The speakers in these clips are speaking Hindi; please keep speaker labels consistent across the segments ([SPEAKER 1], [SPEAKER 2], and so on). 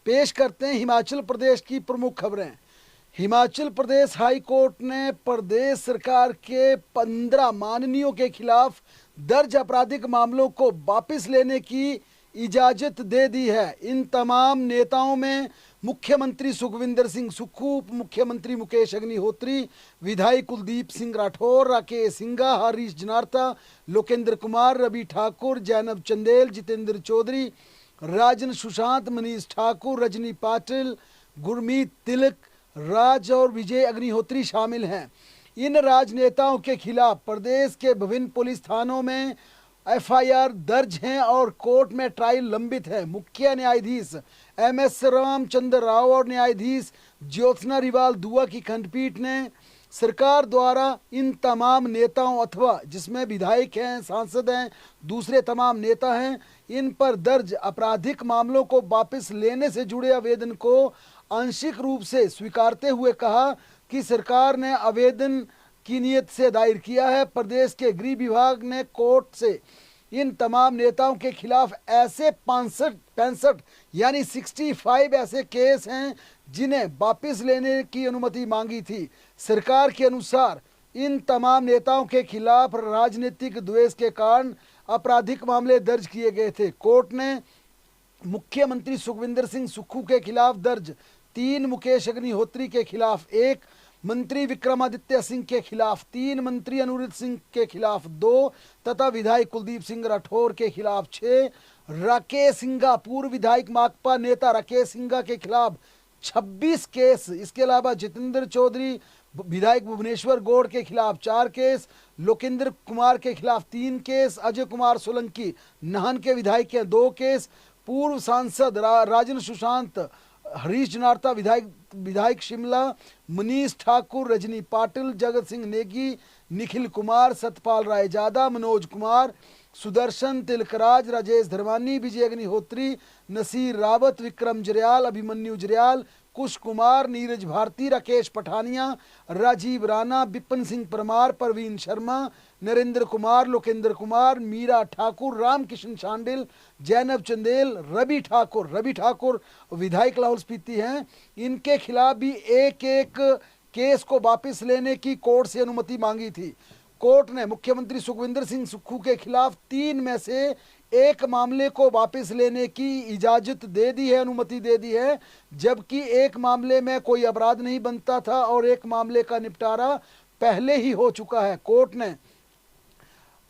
[SPEAKER 1] पेश करते हैं हिमाचल प्रदेश की प्रमुख खबरें। हिमाचल प्रदेश हाई कोर्ट ने प्रदेश सरकार के 15 माननीयों के खिलाफ दर्ज आपराधिक मामलों को वापस लेने की इजाज़त दे दी है। इन तमाम नेताओं में मुख्यमंत्री सुखविंदर सिंह सुक्खू, उप मुख्यमंत्री मुकेश अग्निहोत्री, विधायक कुलदीप सिंह राठौर, राकेश सिंघा, हरीश जनार्था, लोकेंद्र कुमार, रवि ठाकुर, जैनब चंदेल, जितेंद्र चौधरी, राजन सुशांत, मनीष ठाकुर, रजनी पाटिल, गुरमीत तिलक, राज और विजय अग्निहोत्री शामिल हैं। इन राजनेताओं के खिलाफ प्रदेश के विभिन्न पुलिस थानों में एफआईआर दर्ज हैं और कोर्ट में ट्रायल लंबित है। मुख्य न्यायाधीश एमएस रामचंद्र राव और न्यायाधीश ज्योत्सना रिवाल दुआ की खंडपीठ ने सरकार द्वारा इन तमाम नेताओं अथवा जिसमें विधायक हैं, सांसद हैं, दूसरे तमाम नेता हैं, इन पर दर्ज आपराधिक मामलों को वापस लेने से जुड़े आवेदन को आंशिक रूप से स्वीकारते हुए कहा कि सरकार ने आवेदन की नीयत से दायर किया है। प्रदेश के गृह विभाग ने कोर्ट से इन तमाम नेताओं के खिलाफ ऐसे 65 यानी 65 ऐसे केस हैं जिन्हें वापस लेने की अनुमति मांगी थी। सरकार के अनुसार इन तमाम नेताओं के खिलाफ राजनीतिक द्वेष के कारण आपराधिक मामले दर्ज किए गए थे। कोर्ट ने मुख्यमंत्री सुखविंदर सिंह सुक्खू के खिलाफ दर्ज 3, मुकेश अग्निहोत्री के खिलाफ 1, मंत्री विक्रमादित्य सिंह के खिलाफ 3, मंत्री अनुरुद्ध सिंह के खिलाफ 2 तथा विधायक कुलदीप सिंह राठौर के खिलाफ 6, राकेश सिंघा, पूर्व विधायक माकपा नेता राकेश सिंघा के खिलाफ 26 केस। इसके अलावा जितेंद्र चौधरी, विधायक भुवनेश्वर गौड़ के खिलाफ 4 केस, लोकेंद्र कुमार के खिलाफ 3 केस, अजय कुमार सोलंकी नाहन के विधायक के 2 केस, पूर्व सांसद राजन सुशांत, हरीश जनार्था विधायक शिमला, मनीष ठाकुर, रजनी पाटिल, जगत सिंह नेगी, निखिल कुमार, सतपाल राय जादा, मनोज कुमार, सुदर्शन तिलकराज, राजेश धर्मानी, विजय अग्निहोत्री, नसीर रावत, विक्रम जरयाल, अभिमन्यु जरयाल, कुश कुमार, नीरज भारती, राकेश पठानिया, राजीव राणा, विपिन सिंह परमार, परवीन शर्मा, नरेंद्र कुमार, लोकेंद्र कुमार, मीरा ठाकुर, रामकिशन शांडिल, जैनब चंदेल, रवि ठाकुर विधायक लाहौल स्पीति हैं। इनके खिलाफ भी एक केस को वापस लेने की कोर्ट से अनुमति मांगी थी। कोर्ट ने मुख्यमंत्री सुखविंदर सिंह सुक्खू के खिलाफ 3 में से 1 मामले को वापस लेने की इजाज़त दे दी है, अनुमति दे दी है, जबकि 1 मामले में कोई अपराध नहीं बनता था और 1 मामले का निपटारा पहले ही हो चुका है। कोर्ट ने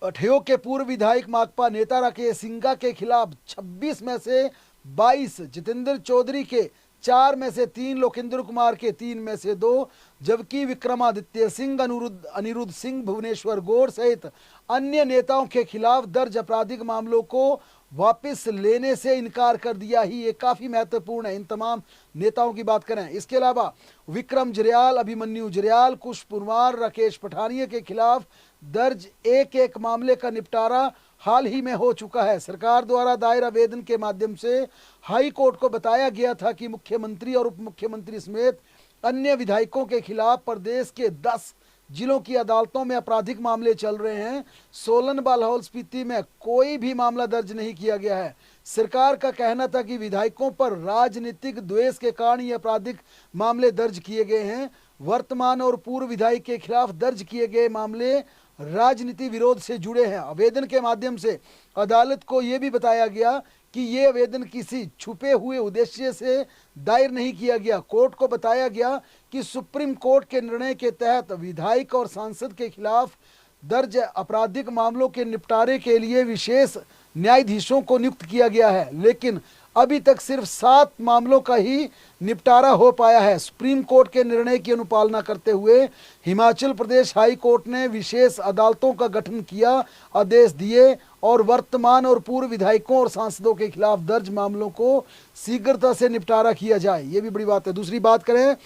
[SPEAKER 1] ठेयो के पूर्व विधायक माकपा नेता राकेश सिंघा के खिलाफ 26 में से 22, जितेंद्र चौधरी के 4 में से 3, लोकेंद्र कुमार के 3 में से 2, जबकि विक्रमादित्य सिंह, अनिरुद्ध सिंह, भुवनेश्वर गौड़ सहित अन्य नेताओं के खिलाफ दर्ज आपराधिक मामलों को वापस लेने से इनकार कर दिया ही। ये काफ़ी महत्वपूर्ण है। इन तमाम नेताओं की बात करें, इसके अलावा विक्रम जरयाल, अभिमन्यु जरयाल, कुश कुमार, राकेश पठानिया के खिलाफ दर्ज एक मामले का निपटारा हाल ही में हो चुका है। सरकार द्वारा दायर आवेदन के माध्यम से हाई कोर्ट को बताया गया था कि मुख्यमंत्री और उप मुख्यमंत्री समेत अन्य विधायकों के खिलाफ प्रदेश के 10 जिलों की अदालतों में आपराधिक मामले चल रहे हैं। सोलन व लाहौल स्पीति में कोई भी मामला दर्ज नहीं किया गया है। सरकार का कहना था कि विधायकों पर राजनीतिक द्वेष के कारण ये आपराधिक मामले दर्ज किए गए हैं। वर्तमान और पूर्व विधायक के खिलाफ दर्ज किए गए मामले राजनीति विरोध से जुड़े हैं। आवेदन के माध्यम से अदालत को ये भी बताया गया कि ये आवेदन किसी छुपे हुए उद्देश्य से दायर नहीं किया गया। कोर्ट को बताया गया कि सुप्रीम कोर्ट के निर्णय के तहत विधायक और सांसद के खिलाफ दर्ज आपराधिक मामलों के निपटारे के लिए विशेष न्यायाधीशों को नियुक्त किया गया है, लेकिन अभी तक सिर्फ 7 मामलों का ही निपटारा हो पाया है। सुप्रीम कोर्ट के निर्णय की अनुपालना करते हुए हिमाचल प्रदेश हाई कोर्ट ने विशेष अदालतों का गठन किया, आदेश दिए और वर्तमान और पूर्व विधायकों और सांसदों के खिलाफ दर्ज मामलों को शीघ्रता से निपटारा किया जाए। ये भी बड़ी बात है। दूसरी बात करें,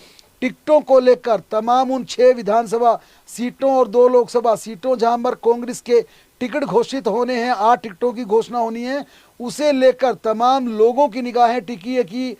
[SPEAKER 1] टिकटों को लेकर तमाम उन 6 विधानसभा सीटों और 2 लोकसभा सीटों जहां पर कांग्रेस के टिकट घोषित होने हैं, 8 टिकटों की घोषणा होनी है, उसे लेकर तमाम लोगों की निगाहें टिकी है कि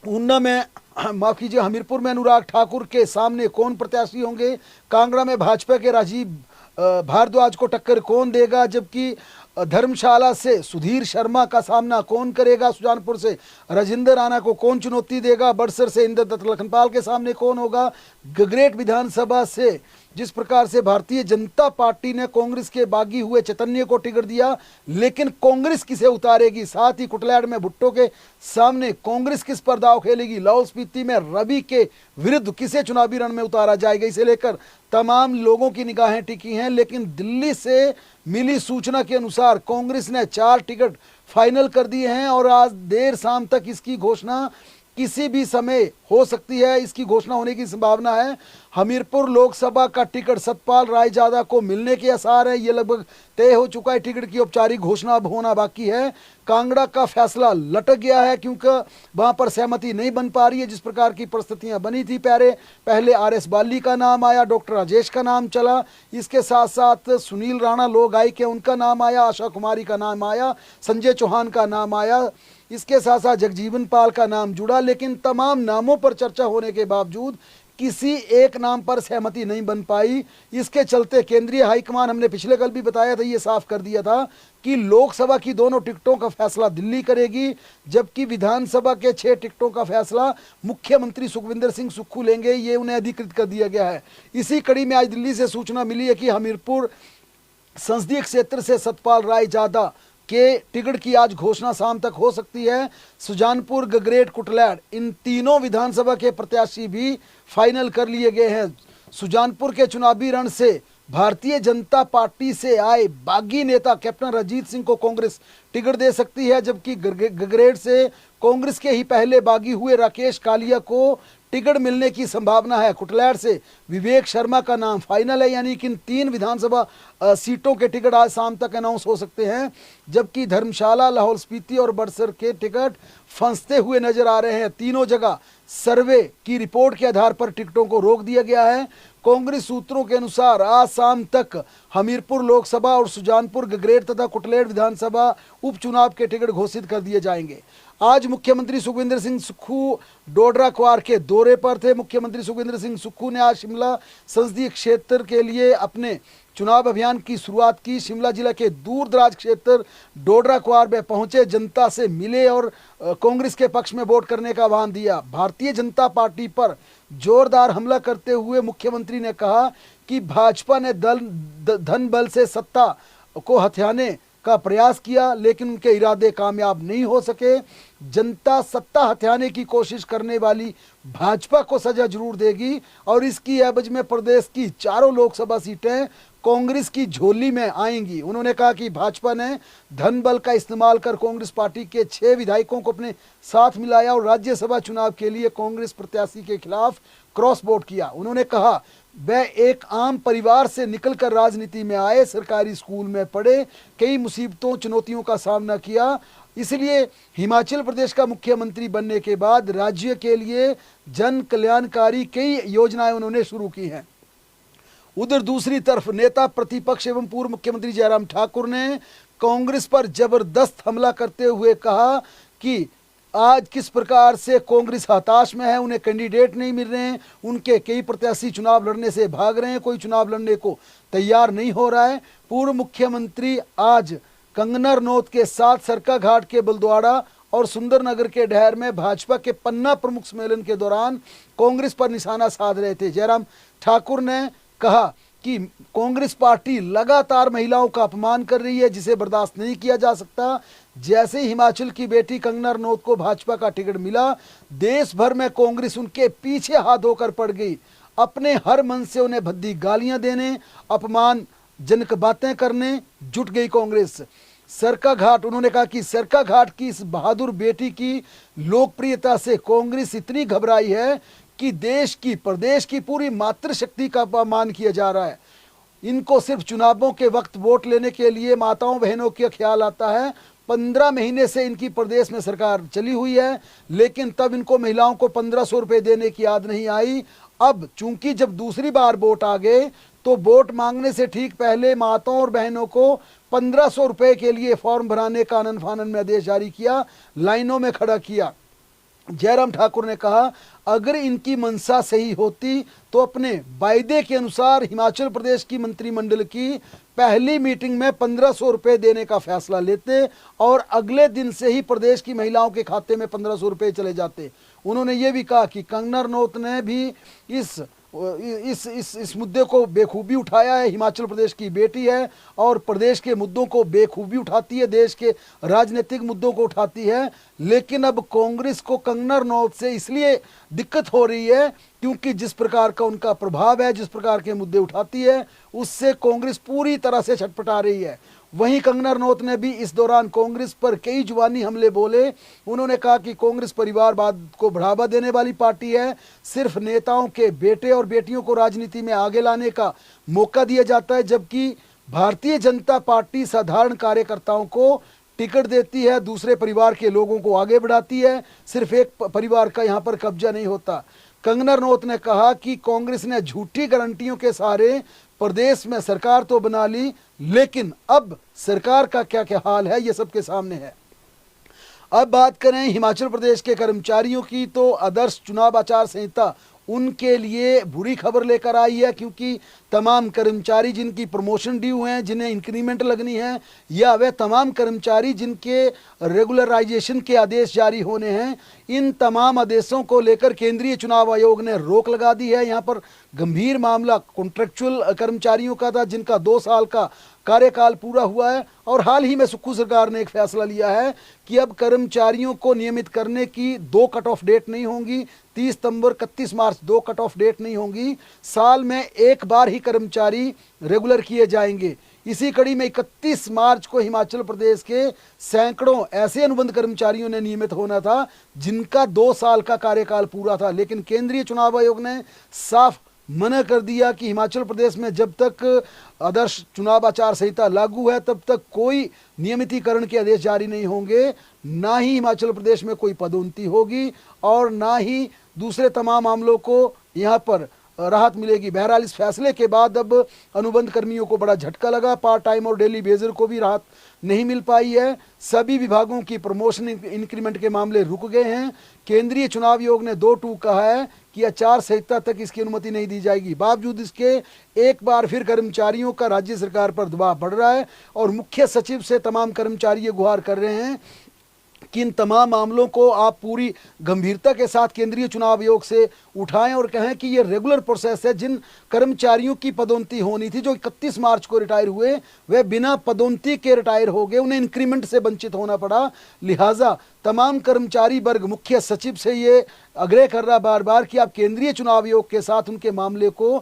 [SPEAKER 1] ऊना में, माफ कीजिए, हमीरपुर में अनुराग ठाकुर के सामने कौन प्रत्याशी होंगे, कांगड़ा में भाजपा के राजीव भारद्वाज को टक्कर कौन देगा, जबकि धर्मशाला से सुधीर शर्मा का सामना कौन करेगा, सुजानपुर से राजेंद्र राणा को कौन चुनौती देगा, बड़सर से इंद्र दत्त लखनपाल के सामने कौन होगा, गगरेट विधानसभा से जिस प्रकार से भारतीय जनता पार्टी ने कांग्रेस के बागी हुए चैतन्य को टिकट दिया, लेकिन कांग्रेस किसे उतारेगी, साथ ही कुटलैड में भुट्टो के सामने कांग्रेस किस पर दाव खेलेगी, लाहौल स्पीति में रवि के विरुद्ध किसे चुनावी रण में उतारा जाएगा, इसे लेकर तमाम लोगों की निगाहें टिकी हैं। लेकिन दिल्ली से मिली सूचना के अनुसार कांग्रेस ने 4 टिकट फाइनल कर दिए हैं और आज देर शाम तक इसकी घोषणा किसी भी समय हो सकती है, इसकी घोषणा होने की संभावना है। हमीरपुर लोकसभा का टिकट सतपाल रायजादा को मिलने के आसार है, ये लगभग तय हो चुका है, टिकट की औपचारिक घोषणा अब होना बाकी है। कांगड़ा का फैसला लटक गया है क्योंकि वहां पर सहमति नहीं बन पा रही है, जिस प्रकार की परिस्थितियां बनी थी। पहले RS बाली का नाम आया, डॉक्टर राजेश का नाम चला, इसके साथ साथ सुनील राणा लोग आए के उनका नाम आया, आशा कुमारी का नाम आया, संजय चौहान का नाम आया, इसके साथ साथ जगजीवन पाल का नाम जुड़ा। लेकिन तमाम नामों पर चर्चा होने के बावजूद किसी एक नाम पर सहमति नहीं बन पाई। इसके चलते केंद्रीय हाईकमान, हमने पिछले कल भी बताया था, ये साफ कर दिया था कि लोकसभा की दोनों टिकटों का फैसला दिल्ली करेगी, जबकि विधानसभा के 6 टिकटों का फैसला मुख्यमंत्री सुखविंदर सिंह सुक्खू लेंगे, ये उन्हें अधिकृत कर दिया गया है। इसी कड़ी में आज दिल्ली से सूचना मिली है कि हमीरपुर संसदीय क्षेत्र से सतपाल रायजादा के टिकट की आज घोषणा शाम तक हो सकती है। सुजानपुर, गगरेट, कुटलैड, इन तीनों विधानसभा के प्रत्याशी भी फाइनल कर लिए गए हैं। सुजानपुर के चुनावी रण से भारतीय जनता पार्टी से आए बागी नेता कैप्टन रंजीत सिंह को कांग्रेस टिकट दे सकती है, जबकि गगरेट से कांग्रेस के ही पहले बागी हुए राकेश कालिया को टिकट मिलने की संभावना है। कुटलैड से विवेक शर्मा का नाम फाइनल है, यानी कि इन 3 विधानसभा सीटों के टिकट आज शाम तक अनाउंस हो सकते हैं, जबकि धर्मशाला, लाहौल स्पीति और बड़सर के टिकट फंसते हुए नजर आ रहे हैं। तीनों जगह सर्वे की रिपोर्ट के आधार पर टिकटों को रोक दिया गया है। कांग्रेस सूत्रों के अनुसार आज शाम तक हमीरपुर लोकसभा और सुजानपुर, गगरेट तथा कुटलैड विधानसभा उपचुनाव के टिकट घोषित कर दिए जाएंगे। आज मुख्यमंत्री सुखविंदर सिंह सुक्खू डोडरा क्वार के दौरे पर थे। मुख्यमंत्री सुखविंदर सिंह सुक्खू ने आज शिमला संसदीय क्षेत्र के लिए अपने चुनाव अभियान की शुरुआत की। शिमला जिला के दूर दराज क्षेत्र डोडरा क्वार में पहुंचे, जनता से मिले और कांग्रेस के पक्ष में वोट करने का आह्वान दिया। भारतीय जनता पार्टी पर जोरदार हमला करते हुए मुख्यमंत्री ने कहा कि भाजपा ने धन बल से सत्ता को हथियाने का प्रयास किया, लेकिन उनके इरादे कामयाब नहीं हो सके। जनता सत्ता हथियाने की कोशिश करने वाली भाजपा को सजा जरूर देगी और इसकी एवज में प्रदेश की 4 लोकसभा सीटें कांग्रेस की झोली में आएंगी। उन्होंने कहा कि भाजपा ने धन बल का इस्तेमाल कर कांग्रेस पार्टी के 6 विधायकों को अपने साथ मिलाया और राज्यसभा चुनाव के लिए कांग्रेस प्रत्याशी के खिलाफ क्रॉस वोट किया। उन्होंने कहा वह एक आम परिवार से निकलकर राजनीति में आए, सरकारी स्कूल में पढ़े, कई मुसीबतों चुनौतियों का सामना किया, इसलिए हिमाचल प्रदेश का मुख्यमंत्री बनने के बाद राज्य के लिए जन कल्याणकारी कई योजनाएं उन्होंने शुरू की हैं। उधर दूसरी तरफ नेता प्रतिपक्ष एवं पूर्व मुख्यमंत्री जयराम ठाकुर ने कांग्रेस पर जबरदस्त हमला करते हुए कहा कि आज किस प्रकार से कांग्रेस हताश में है, उन्हें कैंडिडेट नहीं मिल रहे हैं, उनके कई प्रत्याशी चुनाव लड़ने से भाग रहे हैं, कोई चुनाव लड़ने को तैयार नहीं हो रहा है। पूर्व मुख्यमंत्री आज कंगना रनौत के साथ सरका घाट के बलद्वाड़ा और सुंदरनगर के डहर में भाजपा के पन्ना प्रमुख सम्मेलन के दौरान कांग्रेस पर निशाना साध रहे थे। जयराम ठाकुर ने कहा कि कांग्रेस पार्टी लगातार महिलाओं का अपमान कर रही है, जिसे बर्दाश्त नहीं किया जा सकता। जैसे ही हिमाचल की बेटी कंगना रनौत को भाजपा का टिकट मिला, देश भर में कांग्रेस उनके पीछे हाथ धोकर पड़ गई। अपने हर मन से उन्हें भद्दी गालियां देने, अपमानजनक बातें करने जुट गई कांग्रेस। सरका घाट, उन्होंने कहा कि सरका घाट की इस बहादुर बेटी की लोकप्रियता से कांग्रेस इतनी घबराई है कि देश की, प्रदेश की पूरी मातृशक्ति का अपमान किया जा रहा है। इनको सिर्फ चुनावों के वक्त वोट लेने के लिए माताओं बहनों का ख्याल आता है। 15 महीने से इनकी प्रदेश में सरकार चली हुई है, लेकिन तब इनको महिलाओं को 1500 रुपये देने की याद नहीं आई। अब चूंकि जब दूसरी बार वोट आ गए तो वोट मांगने से ठीक पहले माताओं और बहनों को 1500 रुपये के लिए फॉर्म भराने का आनन फानन में आदेश जारी किया, लाइनों में खड़ा किया। जयराम ठाकुर ने कहा, अगर इनकी मंशा सही होती तो अपने वायदे के अनुसार हिमाचल प्रदेश की मंत्रिमंडल की पहली मीटिंग में 1500 रुपये देने का फैसला लेते और अगले दिन से ही प्रदेश की महिलाओं के खाते में 1500 रुपये चले जाते। उन्होंने ये भी कहा कि कंगना रनौत ने भी इस मुद्दे को बेखूबी उठाया है। हिमाचल प्रदेश की बेटी है और प्रदेश के मुद्दों को बेखूबी उठाती है, देश के राजनीतिक मुद्दों को उठाती है। लेकिन अब कांग्रेस को कंगना रनौत से इसलिए दिक्कत हो रही है क्योंकि जिस प्रकार का उनका प्रभाव है, जिस प्रकार के मुद्दे उठाती है, उससे कांग्रेस पूरी तरह से छटपटा रही है। वहीं कंगना रनौत ने भी इस दौरान कांग्रेस पर कई जुबानी हमले बोले। उन्होंने कहा कि कांग्रेस परिवारवाद को बढ़ावा देने वाली पार्टी है, सिर्फ नेताओं के बेटे और बेटियों को राजनीति में आगे लाने का मौका दिया जाता है, जबकि भारतीय जनता पार्टी साधारण कार्यकर्ताओं को टिकट देती है, दूसरे परिवार के लोगों को आगे बढ़ाती है, सिर्फ एक परिवार का यहाँ पर कब्जा नहीं होता। कंगना रनौत ने कहा कि कांग्रेस ने झूठी गारंटियों के सहारे प्रदेश में सरकार तो बना ली, लेकिन अब सरकार का क्या क्या हाल है ये सबके सामने है। अब बात करें हिमाचल प्रदेश के कर्मचारियों की, तो आदर्श चुनाव आचार संहिता उनके लिए बुरी खबर लेकर आई है, क्योंकि तमाम कर्मचारी जिनकी प्रमोशन ड्यू हैं, जिन्हें इंक्रीमेंट लगनी है, या वे तमाम कर्मचारी जिनके रेगुलराइजेशन के आदेश जारी होने हैं, इन तमाम आदेशों को लेकर केंद्रीय चुनाव आयोग ने रोक लगा दी है। यहाँ पर गंभीर मामला कॉन्ट्रेक्चुअल कर्मचारियों का था, जिनका 2 साल का कार्यकाल पूरा हुआ है। और हाल ही में सुक्खू सरकार ने एक फैसला लिया है कि अब कर्मचारियों को नियमित करने की 2 कट ऑफ डेट नहीं होंगी, 30 सितंबर 31 मार्च 2 कट ऑफ डेट नहीं होंगी, साल में एक बार ही कर्मचारी रेगुलर किए जाएंगे। इसी कड़ी में 31 मार्च को हिमाचल प्रदेश के सैकड़ों ऐसे अनुबंध कर्मचारियों ने नियमित होना था जिनका 2 साल का कार्यकाल पूरा था, लेकिन केंद्रीय चुनाव आयोग ने साफ मना कर दिया कि हिमाचल प्रदेश में जब तक आदर्श चुनाव आचार संहिता लागू है तब तक कोई नियमितीकरण के आदेश जारी नहीं होंगे, ना ही हिमाचल प्रदेश में कोई पदोन्नति होगी और ना ही दूसरे तमाम मामलों को यहाँ पर राहत मिलेगी। बहरहाल इस फैसले के बाद अब अनुबंध कर्मियों को बड़ा झटका लगा, पार्ट टाइम और डेली बेजर को भी राहत नहीं मिल पाई है। सभी विभागों की प्रमोशन इंक्रीमेंट के मामले रुक गए हैं। केंद्रीय चुनाव आयोग ने 2-2 कहा है कि आचार संहिता तक इसकी अनुमति नहीं दी जाएगी। बावजूद इसके एक बार फिर कर्मचारियों का राज्य सरकार पर दबाव बढ़ रहा है और मुख्य सचिव से तमाम कर्मचारी ये गुहार कर रहे हैं कि इन तमाम मामलों को आप पूरी गंभीरता के साथ केंद्रीय चुनाव आयोग से उठाएं और कहें कि ये रेगुलर प्रोसेस है। जिन कर्मचारियों की पदोन्नति होनी थी, जो 31 मार्च को रिटायर हुए, वे बिना पदोन्नति के रिटायर हो गए, उन्हें इंक्रीमेंट से वंचित होना पड़ा। लिहाजा तमाम कर्मचारी वर्ग मुख्य सचिव से ये आग्रह कर रहा बार बार कि आप केंद्रीय चुनाव आयोग के साथ उनके मामले को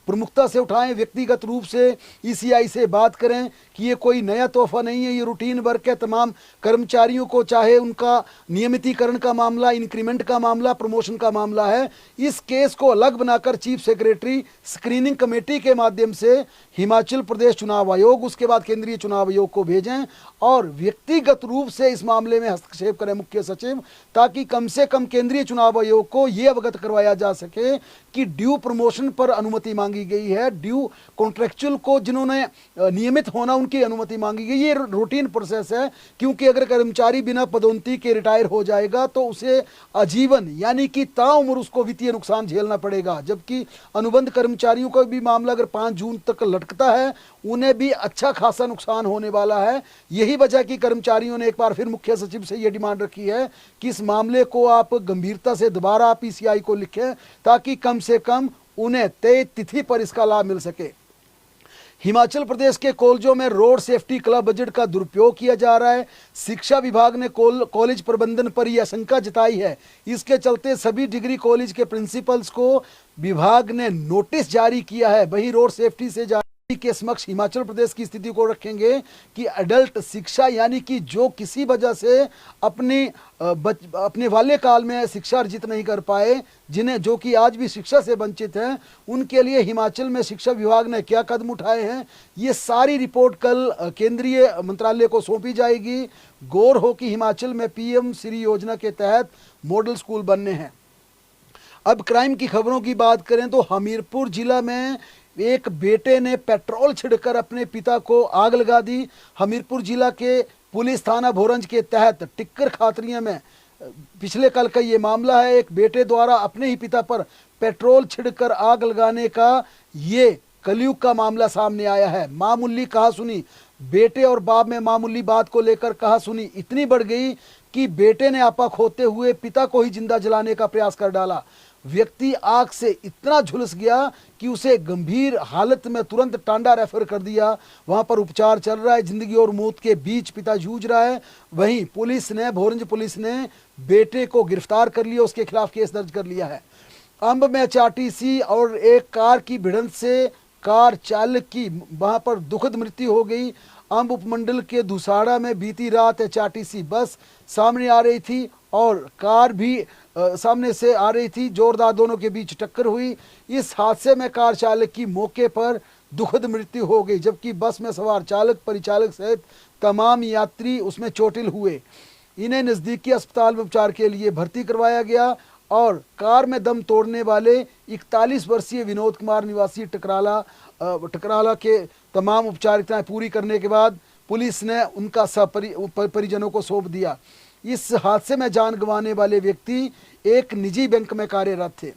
[SPEAKER 1] प्रमुखता से उठाएं, व्यक्तिगत रूप से ईसीआई से बात करें कि ये कोई नया तोहफा नहीं है, ये रूटीन वर्क है। तमाम कर्मचारियों को चाहे उनका नियमितीकरण का मामला, इंक्रीमेंट का मामला, प्रमोशन का मामला है, इस केस को अलग बनाकर चीफ सेक्रेटरी स्क्रीनिंग कमेटी के माध्यम से हिमाचल प्रदेश चुनाव आयोग, उसके बाद केंद्रीय चुनाव आयोग को भेजें और व्यक्तिगत रूप से इस मामले में हस्तक्षेप करें मुख्य सचिव, ताकि कम से कम केंद्रीय चुनाव आयोग को यह अवगत करवाया जा सके कि ड्यू प्रमोशन पर अनुमति मांगी गई है, ड्यू कॉन्ट्रेक्चुअल को जिन्होंने नियमित होना उनकी अनुमति मांगी गई। ये रूटीन प्रोसेस है, क्योंकि अगर कर्मचारी बिना पदोन्नति के रिटायर हो जाएगा तो उसे आजीवन यानी कि ताउम्र उसको वित्तीय नुकसान झेलना पड़ेगा, जबकि अनुबंध कर्मचारियों का भी मामला अगर 5 जून तक लटकता है उन्हें भी अच्छा खासा नुकसान होने वाला है। यही वजह की कर्मचारियों ने एक बार फिर मुख्य सचिव से यह डिमांड रखी है कि इस मामले को आप गंभीरता से दोबारा पीसीआई को लिखें, ताकि कम से कम उन्हें तय तिथि पर इसका लाभ मिल सके। हिमाचल प्रदेश के कॉलेजों में रोड सेफ्टी क्लब बजट का दुरुपयोग किया जा रहा है। शिक्षा विभाग ने कॉलेज प्रबंधन पर यह आशंका जताई है। इसके चलते सभी डिग्री कॉलेज के प्रिंसिपल्स को विभाग ने नोटिस जारी किया है। वहीं रोड सेफ्टी से के समक्ष हिमाचल प्रदेश की स्थिति को रखेंगे कि एडल्ट शिक्षा यानी कि जो किसी वजह से अपने वाले काल में शिक्षा अर्जित नहीं कर पाए, जिन्हें जो कि आज भी शिक्षा से वंचित हैं, उनके लिए हिमाचल में शिक्षा विभाग ने क्या कदम उठाए हैं, ये सारी रिपोर्ट कल केंद्रीय मंत्रालय को सौंपी जाएगी। गौर हो कि हिमाचल में पीएम श्री योजना के तहत मॉडल स्कूल बनने हैं। अब क्राइम की खबरों की बात करें तो हमीरपुर जिला में एक बेटे ने पेट्रोल छिड़कर अपने पिता को आग लगा दी। हमीरपुर जिला के पुलिस थाना भोरंज के तहत टिक्कर खातरिया में पिछले कल का ये मामला है। एक बेटे द्वारा अपने ही पिता पर पेट्रोल छिड़कर आग लगाने का ये कलयुग का मामला सामने आया है। मामूली कहासुनी, बेटे और बाप में मामूली बात को लेकर कहासुनी इतनी बढ़ गई कि बेटे ने आपा खोते हुए पिता को ही जिंदा जलाने का प्रयास कर डाला। व्यक्ति आग से इतना झुलस गया कि उसे गंभीर हालत में तुरंत टांडा रेफर कर दिया। वहां पर उपचार चल रहा है। जिंदगी और मौत के बीच पिता जूझ रहा है। वहीं भोरंज पुलिस ने बेटे को गिरफ्तार कर लिया, उसके खिलाफ केस दर्ज कर लिया है। अंब में एचआरटीसी और एक कार की भिड़ंत से कार चालक की वहां पर दुखद मृत्यु हो गई। अंब उपमंडल के दुसाड़ा में बीती रात एचआरटीसी बस सामने आ रही थी और कार भी सामने से आ रही थी। जोरदार दोनों के बीच टक्कर हुई। इस हादसे में कार चालक की मौके पर दुखद मृत्यु हो गई, जबकि बस में सवार चालक, परिचालक सहित तमाम यात्री उसमें चोटिल हुए। इन्हें नज़दीकी अस्पताल में उपचार के लिए भर्ती करवाया गया और कार में दम तोड़ने वाले 41 वर्षीय विनोद कुमार निवासी टकराला के तमाम औपचारिकताएं पूरी करने के बाद पुलिस ने उनका परिजनों को सौंप दिया। इस हादसे में जान गंवाने वाले व्यक्ति एक निजी बैंक में कार्यरत थे।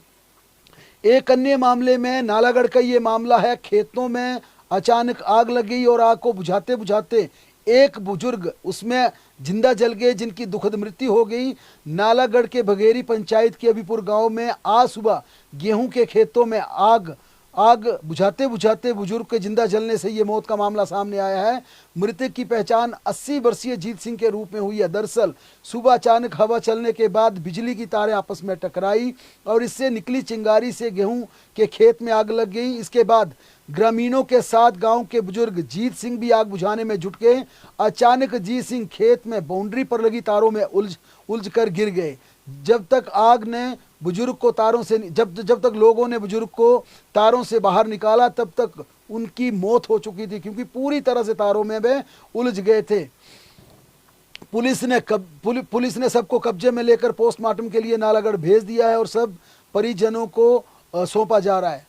[SPEAKER 1] एक अन्य मामले में नालागढ़ का ये मामला है। खेतों में अचानक आग लग गई और आग को बुझाते बुझाते एक बुजुर्ग उसमें जिंदा जल गए, जिनकी दुखद मृत्यु हो गई। नालागढ़ के बघेरी पंचायत के अभीपुर गांव में आज सुबह गेहूं के खेतों में आग बुझाते बुझाते बुजुर्ग के जिंदा जलने से ये मौत का मामला सामने आया है। मृतक की पहचान 80 वर्षीय जीत सिंह के रूप में हुई है। दरअसल सुबह अचानक हवा चलने के बाद बिजली की तारें आपस में टकराई और इससे निकली चिंगारी से गेहूं के खेत में आग लग गई। इसके बाद ग्रामीणों के साथ गांव के बुजुर्ग जीत सिंह भी आग बुझाने में जुट गए। अचानक जीत सिंह खेत में बाउंड्री पर लगी तारों में उलझ कर गिर गए। जब तक लोगों ने बुजुर्ग को तारों से बाहर निकाला, तब तक उनकी मौत हो चुकी थी, क्योंकि पूरी तरह से तारों में वे उलझ गए थे। पुलिस ने सबको कब्जे में लेकर पोस्टमार्टम के लिए नालागढ़ भेज दिया है और सब परिजनों को सौंपा जा रहा है।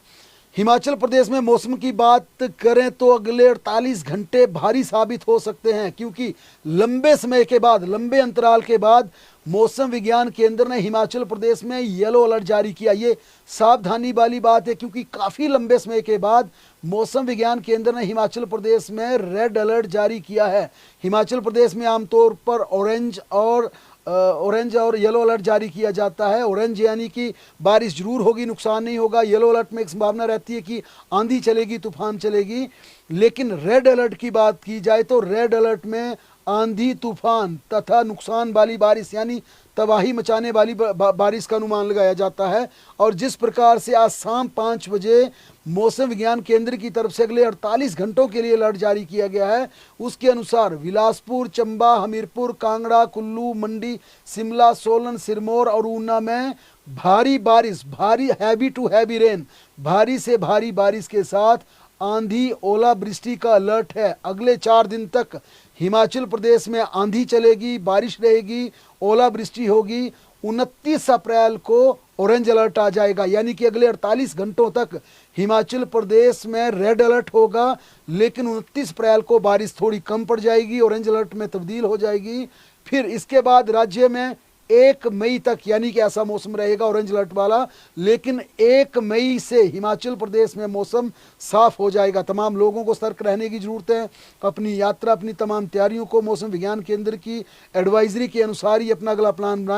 [SPEAKER 1] हिमाचल प्रदेश में मौसम की बात करें तो अगले 48 घंटे भारी साबित हो सकते हैं, क्योंकि लंबे अंतराल के बाद मौसम विज्ञान केंद्र ने हिमाचल प्रदेश में येलो अलर्ट जारी किया। ये सावधानी वाली बात है, क्योंकि काफ़ी लंबे समय के बाद मौसम विज्ञान केंद्र ने हिमाचल प्रदेश में रेड अलर्ट जारी किया है। हिमाचल प्रदेश में आमतौर पर ऑरेंज और येलो अलर्ट जारी किया जाता है। ऑरेंज यानी कि बारिश जरूर होगी, नुकसान नहीं होगा। येलो अलर्ट में एक संभावना रहती है कि आंधी चलेगी, तूफान चलेगी। लेकिन रेड अलर्ट की बात की जाए तो रेड अलर्ट में आंधी, तूफान तथा नुकसान वाली बारिश यानी तबाही मचाने वाली बारिश का अनुमान लगाया जाता है। और जिस प्रकार से आज शाम 5 बजे मौसम विज्ञान केंद्र की तरफ से अगले 48 घंटों के लिए अलर्ट जारी किया गया है, उसके अनुसार बिलासपुर, चंबा, हमीरपुर, कांगड़ा, कुल्लू, मंडी, शिमला, सोलन, सिरमौर और ऊना में भारी बारिश, हैवी टू हैवी रेन, भारी से भारी बारिश के साथ आंधी, ओलावृष्टि का अलर्ट है। अगले 4 दिन तक हिमाचल प्रदेश में आंधी चलेगी, बारिश रहेगी, ओलावृष्टि होगी। 29 अप्रैल को ऑरेंज अलर्ट आ जाएगा, यानी कि अगले 48 घंटों तक हिमाचल प्रदेश में रेड अलर्ट होगा। लेकिन 29 अप्रैल को बारिश थोड़ी कम पड़ जाएगी, ऑरेंज अलर्ट में तब्दील हो जाएगी। फिर इसके बाद राज्य में 1 मई तक यानी कि ऐसा मौसम रहेगा ऑरेंज अलर्ट वाला। लेकिन 1 मई से हिमाचल प्रदेश में मौसम साफ हो जाएगा। तमाम लोगों को सतर्क रहने की जरूरत है। अपनी यात्रा, अपनी तमाम तैयारियों को मौसम विज्ञान केंद्र की एडवाइजरी के अनुसार ही अपना अगला प्लान बनाएं।